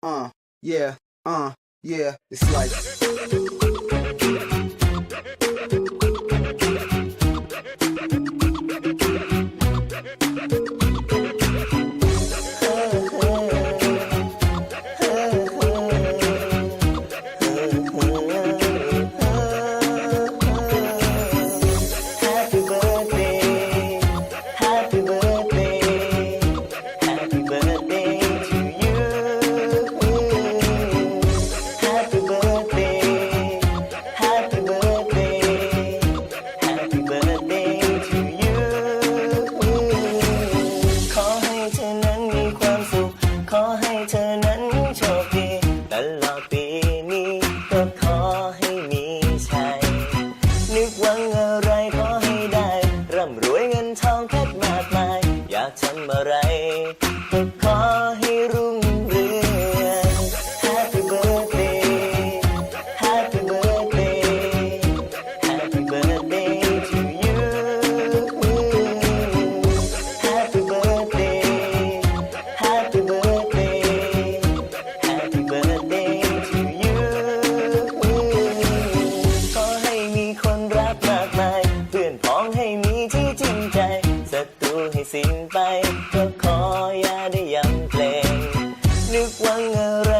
Yeah, yeah, it's like. Happy birthday, happy birthday, happy birthday to you. Happy birthday, happy birthday, happy birthday to you. ขอให้เธอนั้นมีความสุข ขอให้เธอนั้นโชคดีตลอดปีนี้ก็ขอให้มีชัย นึกหวังอะไรขอให้ได้ ร่ำรวยเงินทองเพชรมากมาย อยากทำอะไรก็ขอให้รุ่งเรือง Happy birthday Happy birthday Happy birthday to you Happy birthday Happy birthday Happy birthday to you ขอให้มีคนรักมากมาย เพื่อนพ้องให้มีที่จริงใจศัตรูให้สิ้นไปก็ขออย่าได้ย้ำเพลง นึกหวังอะไร